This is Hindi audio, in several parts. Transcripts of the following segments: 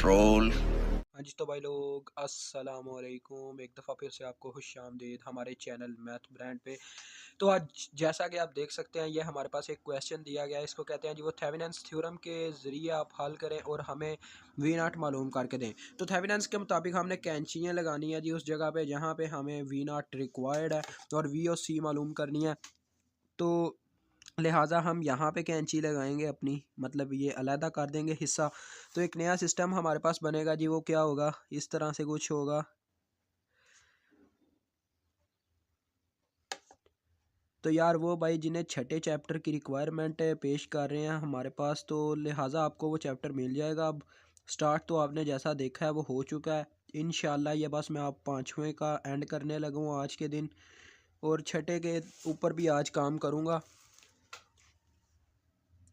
रोल। हाँ जी, तो भाई लोग अस्सलाम वालेकुम। एक दफ़ा फिर से आपको खुशामदीद हमारे चैनल मैथ ब्रांड पे। तो आज जैसा कि आप देख सकते हैं, ये हमारे पास एक क्वेश्चन दिया गया है। इसको कहते हैं जी, वो थेवेनिन्स थ्योरम के ज़रिए आप हल करें और हमें वी नॉट मालूम करके दें। तो थेवेनिन्स के मुताबिक हमने कैंचियाँ लगानी है जी उस जगह पे जहाँ पे हमें वी नॉट रिक्वायर्ड है, और वी और सी मालूम करनी है। तो लिहाजा हम यहाँ पे कैंची लगाएंगे अपनी, मतलब ये अलहदा कर देंगे हिस्सा। तो एक नया सिस्टम हमारे पास बनेगा जी। वो क्या होगा, इस तरह से कुछ होगा। तो यार वो भाई जिन्हें छठे चैप्टर की रिक्वायरमेंट पेश कर रहे हैं हमारे पास, तो लिहाजा आपको वो चैप्टर मिल जाएगा। अब स्टार्ट तो आपने जैसा देखा है वो हो चुका है। इंशाल्लाह ये बस मैं आप पाँचवें का एंड करने लगा हूँ आज के दिन, और छठे के ऊपर भी आज काम करूँगा।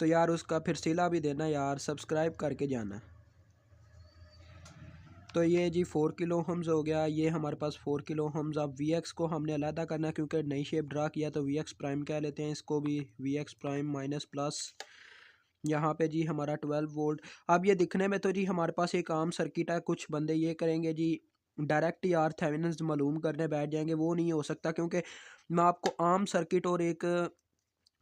तो यार उसका फिर सिला भी देना यार, सब्सक्राइब करके जाना। तो ये जी 4 किलो हम्स हो गया, ये हमारे पास 4 किलो हम्स। अब वी एक्स को हमने अलहदा करना है क्योंकि नई शेप ड्रा किया, तो वी एक्स प्राइम कह लेते हैं इसको भी। V X prime minus plus यहाँ पे जी हमारा 12 वोल्ट। अब ये दिखने में तो जी हमारे पास एक आम सर्किट है। कुछ बंदे ये करेंगे जी, डायरेक्ट यार थेवेनिन्स मालूम करने बैठ जाएंगे। वो नहीं हो सकता, क्योंकि मैं आपको आम सर्किट और एक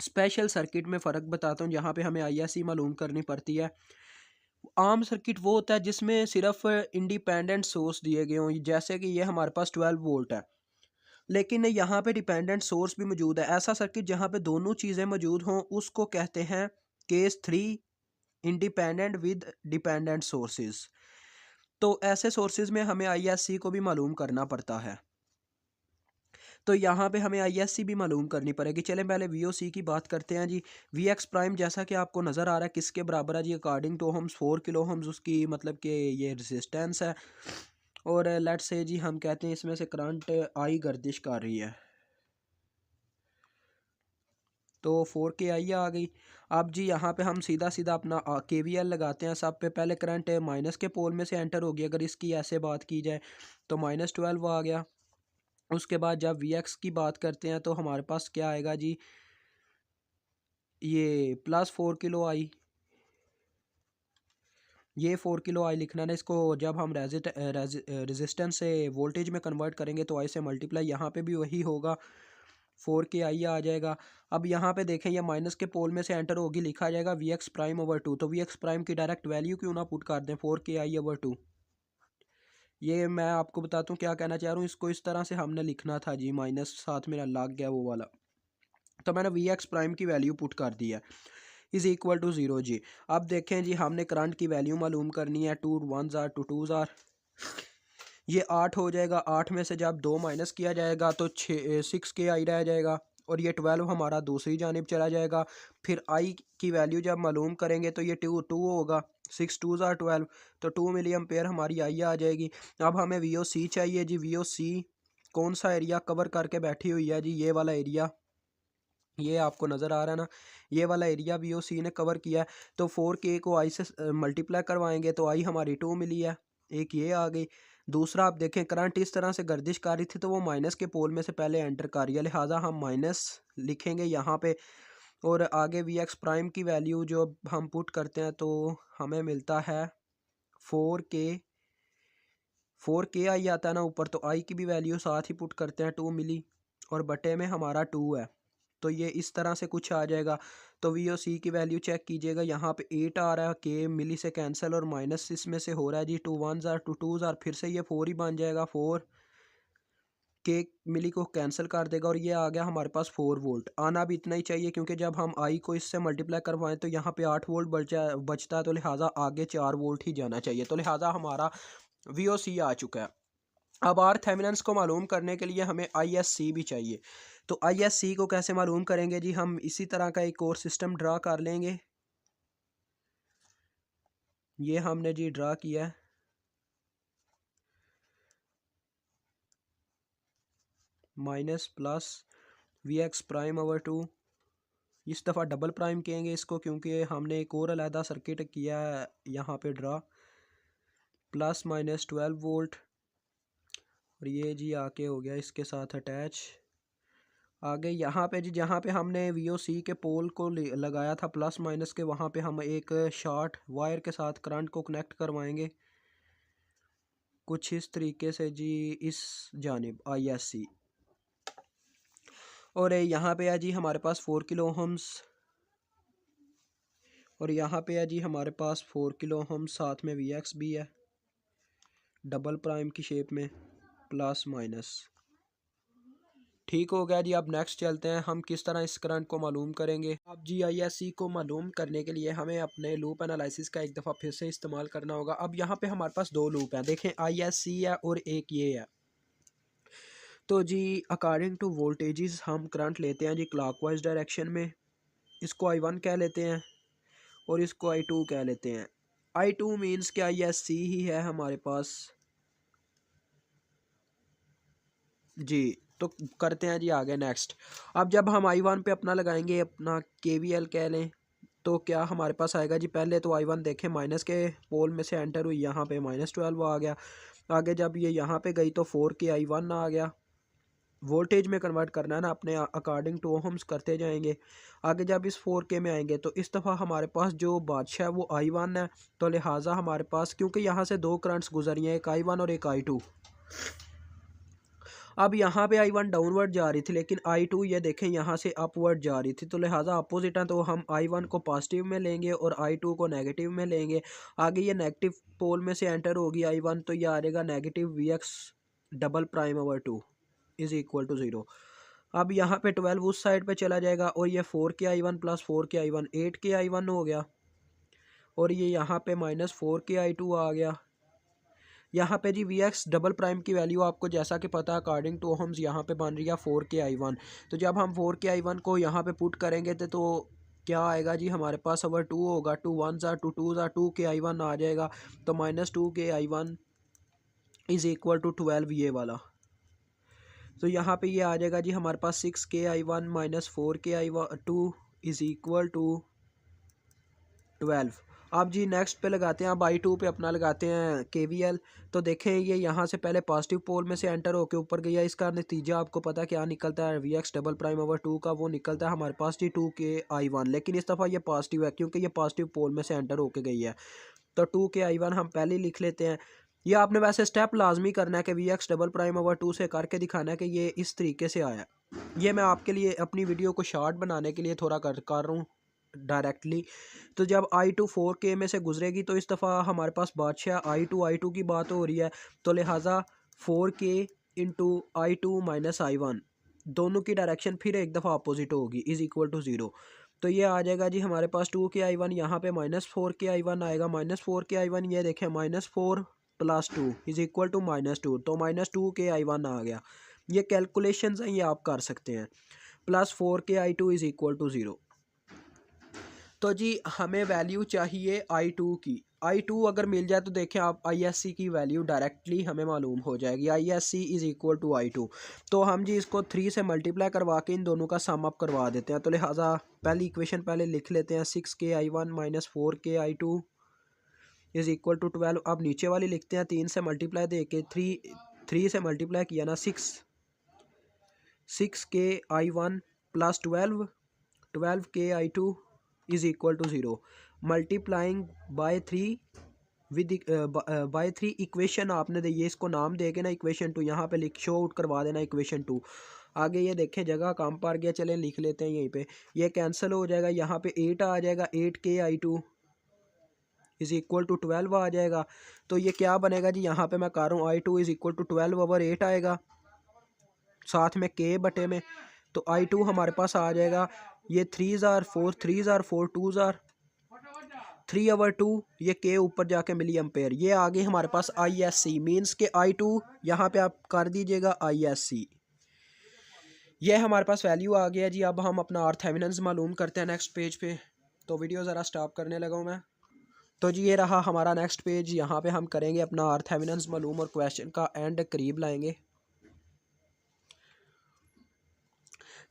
स्पेशल सर्किट में फ़र्क बताता हूँ जहाँ पे हमें आईएससी मालूम करनी पड़ती है। आम सर्किट वो होता है जिसमें सिर्फ इंडिपेंडेंट सोर्स दिए गए हों, जैसे कि ये हमारे पास 12 वोल्ट है, लेकिन यहाँ पे डिपेंडेंट सोर्स भी मौजूद है। ऐसा सर्किट जहाँ पे दोनों चीज़ें मौजूद हों उसको कहते हैं case 3 independent with dependent sources. तो ऐसे सोर्सेज में हमें आईएससी को भी मालूम करना पड़ता है। तो यहाँ पे हमें आईएससी भी मालूम करनी पड़ेगी। चलें पहले वीओसी की बात करते हैं जी। वी एक्स प्राइम जैसा कि आपको नज़र आ रहा है किसके बराबर है जी, अकॉर्डिंग टू हम्स 4 किलो हम्स उसकी मतलब कि ये रेजिस्टेंस है। और लेट्स से जी हम कहते हैं इसमें से करंट आई गर्दिश कर रही है, तो 4 के आई आ गई। अब जी यहाँ पे हम सीधा सीधा अपना के वी एल लगाते हैं। सब पे पहले करंट माइनस के पोल में से एंटर होगी, अगर इसकी ऐसे बात की जाए तो -12 आ गया। उसके बाद जब वी एक्स की बात करते हैं तो हमारे पास क्या आएगा जी, ये +4 किलो आई। ये 4 किलो आई लिखना ना, इसको जब हम रेजिस्टेंस से वोल्टेज में कन्वर्ट करेंगे तो आई से मल्टीप्लाई, यहाँ पे भी वही होगा, 4 के आई आ जाएगा। अब यहाँ पे देखें ये माइनस के पोल में से एंटर होगी, लिखा जाएगा वी एक्स प्राइम ओवर 2। तो वी एक्स प्राइम की डायरेक्ट वैल्यू क्यों ना पुट कर दें, 4 के आई ओवर 2। ये मैं आपको बताता हूँ क्या कहना चाह रहा हूँ। इसको इस तरह से हमने लिखना था जी, माइनस साथ मेरा लग गया वो वाला। तो मैंने वी एक्स प्राइम की वैल्यू पुट कर दी है, इज़ इक्वल टू 0 जी। अब देखें जी, हमने करंट की वैल्यू मालूम करनी है। 2 1 ज़ार 2 2 ज़ार, ये 8 हो जाएगा। 8 में से जब 2 माइनस किया जाएगा तो 6 के आई रह जाएगा, और ये 12 हमारा दूसरी जानिब चला जाएगा। फिर आई की वैल्यू जब मालूम करेंगे तो ये 2 2 होगा। 6 2 ज़ार 12, तो 2 मिली एम्पेयर हमारी आई आ जाएगी। अब हमें वी ओ सी चाहिए जी। वी ओ सी कौन सा एरिया कवर करके बैठी हुई है जी, ये वाला एरिया, ये आपको नज़र आ रहा है ना, ये वाला एरिया वी ओ सी ने कवर किया है। तो 4 के को आई से मल्टीप्लाई करवाएंगे तो आई हमारी 2 मिली है, एक ये आ गई। दूसरा आप देखें, करंट इस तरह से गर्दिश कर रही थी तो वो माइनस के पोल में से पहले एंटर कर रही है, लिहाजा हम माइनस लिखेंगे यहाँ पे। और आगे वी एक्स प्राइम की वैल्यू जो हम पुट करते हैं तो हमें मिलता है 4 के। 4 के आई आता है ना ऊपर, तो आई की भी वैल्यू साथ ही पुट करते हैं, 2 मिली, और बटे में हमारा 2 है। तो ये इस तरह से कुछ आ जाएगा। तो वी ओ सी की वैल्यू चेक कीजिएगा, यहाँ पे 8 आ रहा है, के मिली से कैंसिल, और माइनस इसमें से हो रहा है जी 2 1 ज़ार 2 2 ज़ार, फिर से ये 4 ही बन जाएगा। 4 के मिली को कैंसिल कर देगा, और ये आ गया हमारे पास 4 वोल्ट। आना भी इतना ही चाहिए क्योंकि जब हम आई को इससे मल्टीप्लाई करवाएं तो यहाँ पे 8 वोल्ट बचता है, तो लिहाजा आगे 4 वोल्ट ही जाना चाहिए। तो लिहाजा हमारा वी ओ सी आ चुका है। अब आर थेवेनिन्स को मालूम करने के लिए हमें आई एस सी भी चाहिए। तो आई एस सी को कैसे मालूम करेंगे जी, हम इसी तरह का एक और सिस्टम ड्रा कर लेंगे। ये हमने जी ड्रा किया है, minus plus V X prime over 2। इस दफ़ा डबल प्राइम कहेंगे इसको क्योंकि हमने एक और अलहदा सर्किट किया है यहाँ पे ड्रा। प्लस -12 वोल्ट, और ये जी आके हो गया इसके साथ अटैच। आगे यहाँ पे जी जहाँ पे हमने वी ओ सी के पोल को लगाया था प्लस माइनस के, वहाँ पे हम एक शॉर्ट वायर के साथ करंट को कनेक्ट करवाएंगे। कुछ इस तरीके से जी, इस जानिब ISC। और यहाँ पे है जी हमारे पास 4 किलो ओहम्स, और यहाँ पे है जी हमारे पास 4 किलो ओहम्स, साथ में VX भी है डबल प्राइम की शेप में, प्लस माइनस। ठीक हो गया जी। अब नेक्स्ट चलते हैं, हम किस तरह इस करंट को मालूम करेंगे। अब जी ISC को मालूम करने के लिए हमें अपने लूप एनालिसिस का एक दफ़ा फिर से इस्तेमाल करना होगा। अब यहाँ पे हमारे पास दो लूप हैं, देखें ISC है और एक ये है। तो जी अकॉर्डिंग टू वोल्टेजेस हम करंट लेते हैं जी क्लॉकवाइज डायरेक्शन में, इसको I1 कह लेते हैं और इसको I2 कह लेते हैं। I2 मीन्स कि ISC ही है हमारे पास जी। तो करते हैं जी आगे नेक्स्ट। अब जब हम I1 पे अपना लगाएंगे, अपना KVL कह लें, तो क्या हमारे पास आएगा जी। पहले तो I1 देखें माइनस के पोल में से एंटर हुई, यहाँ पे -12 आ गया। आगे जब ये यहाँ पे गई तो 4k I1 आ गया। वोल्टेज में कन्वर्ट करना है ना अपने अकॉर्डिंग टू ओहम्स करते जाएंगे। आगे जब इस 4k में आएंगे तो इस दफ़ा हमारे पास जो बादशाह है वो I1 है, तो लिहाजा हमारे पास क्योंकि यहाँ से दो करंट्स गुजरी हैं, एक I1 और एक I2। अब यहाँ पे I1 डाउनवर्ड जा रही थी, लेकिन I2 ये देखें यहाँ से अपवर्ड जा रही थी, तो लिहाजा अपोजिट है, तो हम I1 को पॉजिटिव में लेंगे और I2 को नेगेटिव में लेंगे। आगे ये नेगेटिव पोल में से एंटर होगी I1, तो ये आ जाएगा negative VX double prime over 2 is equal to 0। अब यहाँ पे 12 उस साइड पे चला जाएगा और ये 4k I1 plus 4k I1 8k I1 हो गया, और ये यहाँ पे -4k I2 आ गया। यहाँ पे जी VX डबल प्राइम की वैल्यू आपको जैसा कि पता है अकॉर्डिंग टू ओहम्स यहाँ पे बन रही है 4k I1। तो जब हम 4k I1 को यहाँ पे पुट करेंगे तो क्या आएगा जी, हमारे पास ओवर 2 होगा, 2 1 ज़ा 2 2 ज़ा 2k I1 आ जाएगा, तो -2k I1 is equal to 12 ये वाला। तो यहाँ पे ये आ जाएगा जी हमारे पास 6k I1 -4k I2 is equal to 12। अब जी नेक्स्ट पे लगाते हैं, अब I2 पे अपना लगाते हैं KVL। तो देखें ये यहाँ से पहले पॉजिटिव पोल में से एंटर होकर ऊपर गया, इसका नतीजा आपको पता क्या निकलता है, VX डबल प्राइम ओवर 2 का वो निकलता है हमारे पास जी 2k I1। लेकिन इस दफ़ा ये पॉजिटिव है क्योंकि ये पॉजिटिव पोल में से एंटर होकर गई है, तो 2k I1 हम पहले ही लिख लेते हैं। ये आपने वैसे स्टेप लाजमी करना है कि VX डबल प्राइम ओवर 2 से करके दिखाना है कि ये इस तरीके से आया। ये मैं आपके लिए अपनी वीडियो को शार्ट बनाने के लिए थोड़ा कर रहा हूँ डायरेक्टली। तो जब I2 4k में से गुजरेगी तो इस दफ़ा हमारे पास बादशाह I2 की बात हो रही है, तो लिहाजा 4k into I2 minus I1 दोनों की डायरेक्शन फिर एक दफ़ा अपोजिट होगी, इज़ इक्वल टू 0। तो ये आ जाएगा जी हमारे पास 2k I1, यहाँ पे -4k I1 आएगा, -4k I1 ये देखें -4 प्लस 2 इज़ इक्वल टू -2, तो -2k I1 आ गया। ये कैलकुलेशंस हैं, ये आप कर सकते हैं। Plus 4k I2 is equal to 0। तो जी हमें वैल्यू चाहिए I2 की। I2 अगर मिल जाए तो देखें आप ISC की वैल्यू डायरेक्टली हमें मालूम हो जाएगी, ISC is equal to I2। तो हम जी इसको 3 से मल्टीप्लाई करवा के इन दोनों का सम अप करवा देते हैं। तो लिहाजा पहली इक्वेशन पहले लिख लेते हैं, 6k I1 minus 4k I2 is equal to 12। अब नीचे वाली लिखते हैं, 3 से मल्टीप्लाई दे के 3 से मल्टीप्लाई किया ना 6k I1 plus 12k I2 is equal to 0, multiplying by 3 with by 3 equation आपने दी, ये इसको नाम दे के ना इक्वेशन 2 यहाँ पे लिख शो आउट करवा देना इक्वेशन 2। आगे ये देखें जगह कम पड़ गया, चलें लिख लेते हैं यहीं पे, ये कैंसिल हो जाएगा, यहाँ पे 8 आ जाएगा, 8k I2 is equal to 12 आ जाएगा। तो ये क्या बनेगा जी, यहाँ पे मैं कर रहा हूँ I2 is equal to 12 over 8 आएगा, साथ में k बटे में, तो I2 हमारे पास आ जाएगा, ये 3 ज़ार 4 3 ज़ार 4 2 ज़ार 3 ओवर 2, ये के ऊपर जाके मिली एम्पेयर, ये आ गई हमारे पास ISC मीन्स के I2 यहाँ पे आप कर दीजिएगा ISC। ये हमारे पास वैल्यू आ गया जी। अब हम अपना RThevenin मालूम करते हैं नेक्स्ट पेज पे। तो वीडियो ज़रा स्टॉप करने लगा हूँ मैं। तो जी ये रहा हमारा नेक्स्ट पेज, यहाँ पे हम करेंगे अपना RThevenin मालूम और क्वेश्चन का एंड करीब लाएंगे।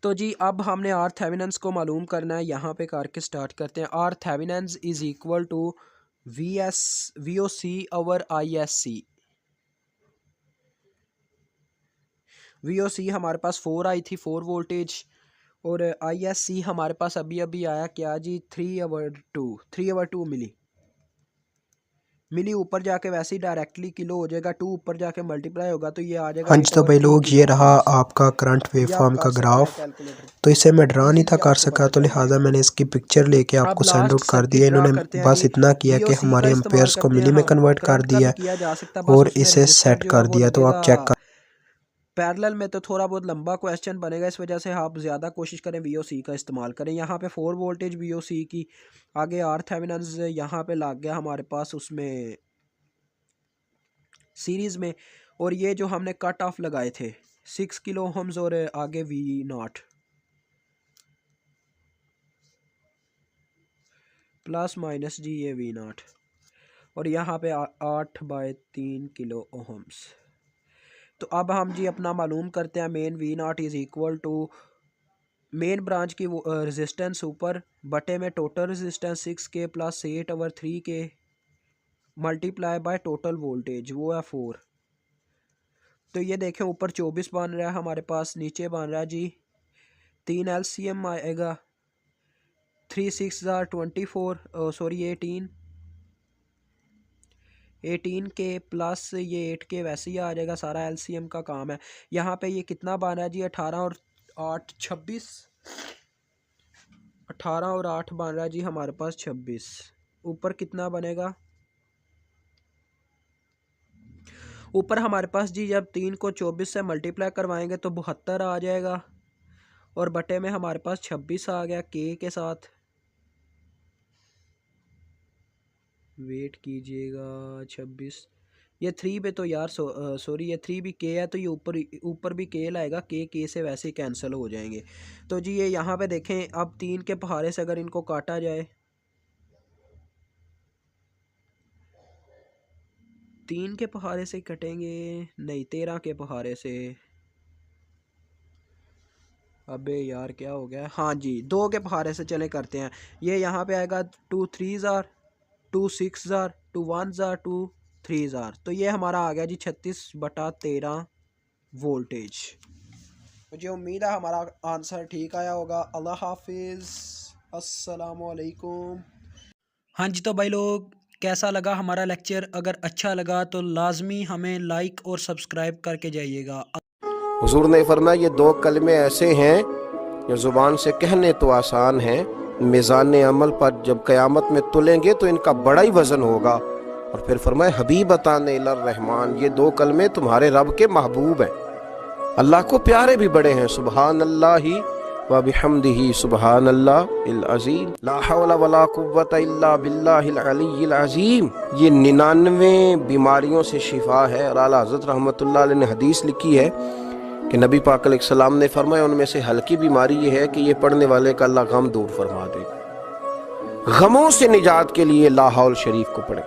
तो जी अब हमने RThevenin को मालूम करना है, यहाँ पे करके स्टार्ट करते हैं। RThevenin is equal to VOC over ISC। VOC हमारे पास 4 आई थी, 4 वोल्टेज, और ISC हमारे पास अभी अभी आया क्या जी 3 ओवर 2 मिली। मिली ऊपर जाके वैसे ही डायरेक्टली किलो हो जाएगा, 2 ऊपर जाके मल्टीप्लाई होगा तो ये आ जाएगा हाँ जी तो भाई लोग, ये रहा आपका करंट वेवफॉर्म का ग्राफ। तो इसे मैं ड्रा नहीं था कर सका, तो लिहाजा मैंने इसकी पिक्चर लेके आपको सेंड आउट कर दिया। इन्होंने बस इतना किया कि हमारे एम्पेयर्स को मिली में कन्वर्ट कर दिया और इसे सेट कर दिया। तो आप चेक कर पैरेलल में तो थोड़ा बहुत लंबा क्वेश्चन बनेगा, इस वजह से आप ज़्यादा कोशिश करें VOC का इस्तेमाल करें। यहाँ पे 4 वोल्टेज VOC की, आगे RThevenin यहाँ पे लग गया हमारे पास उसमें सीरीज़ में, और ये जो हमने कट ऑफ लगाए थे 6 किलो ओहम्स और आगे V0 प्लस माइनस जी ये V0 और यहाँ पे 8/3 किलो ओहम्स। तो अब हम जी अपना मालूम करते हैं। Main V0 is equal to main branch की रेजिस्टेंस ऊपर बटे में total resistance 6K plus 8/3K multiply by total voltage, वो है 4। तो ये देखें ऊपर 24 बन रहा है हमारे पास, नीचे बन रहा है जी 3 LCM आएगा, 3 6 24 सॉरी 18K प्लस ये 8K वैसे ही आ जाएगा, सारा LCM का काम है। यहाँ पे ये कितना बन रहा है जी 18 और 8 26, 18 और 8 बन रहा है जी हमारे पास 26। ऊपर कितना बनेगा, ऊपर हमारे पास जी जब 3 को 24 से मल्टीप्लाई करवाएंगे तो 72 आ जाएगा, और बटे में हमारे पास 26 आ गया K के साथ। वेट कीजिएगा 26, ये 3 पे तो यार सॉरी ये 3 भी K है, तो ये ऊपर भी K लाएगा, K से वैसे ही कैंसिल हो जाएंगे। तो जी ये यहाँ पे देखें, अब 3 के पहाड़े से अगर इनको काटा जाए, 3 के पहाड़े से कटेंगे नहीं, 13 के पहाड़े से। अबे यार क्या हो गया, हाँ जी 2 के पहाड़े से चले करते हैं। ये यहाँ पे आएगा 2 3 2 6 2 1 2 3 तो ये हमारा आ गया जी 36/13 वोल्टेज। मुझे उम्मीद है हमारा आंसर ठीक आया होगा। अल्लाह हाफिज़, अस्सलामु अलैकुम। हाँ जी तो भाई लोग, कैसा लगा हमारा लेक्चर? अगर अच्छा लगा तो लाजमी हमें लाइक और सब्सक्राइब करके जाइएगा। हुजूर ने फरमाया ये 2 कलमे ऐसे हैं जो ज़ुबान से कहने तो आसान हैं, मीज़ान अमल पर जब क़यामत में तुलेंगे तो इनका बड़ा ही वज़न होगा। और फिर फरमाया हबीबतान इलर रहमान, ये 2 कलमे तुम्हारे रब के महबूब हैं, अल्लाह को प्यारे भी बड़े हैं। सुबहान अल्लाहि व बिहम्दिही सुबहान अल्लाहिल अज़ीम, ला हौला वला कुव्वता इल्ला बिल्लाहिल अलिय्यिल अज़ीम। ये 99 बीमारियों से शिफा है। और आला हज़रत रहमतुल्लाह अलैह ने हदीस लिखी है कि नबी पाक अलैहिस्सलाम ने फरमाया उनमें से हल्की बीमारी ये है कि ये पढ़ने वाले का अल्लाह गम दूर फरमा दे। गमों से निजात के लिए ला हौल शरीफ को पढ़े।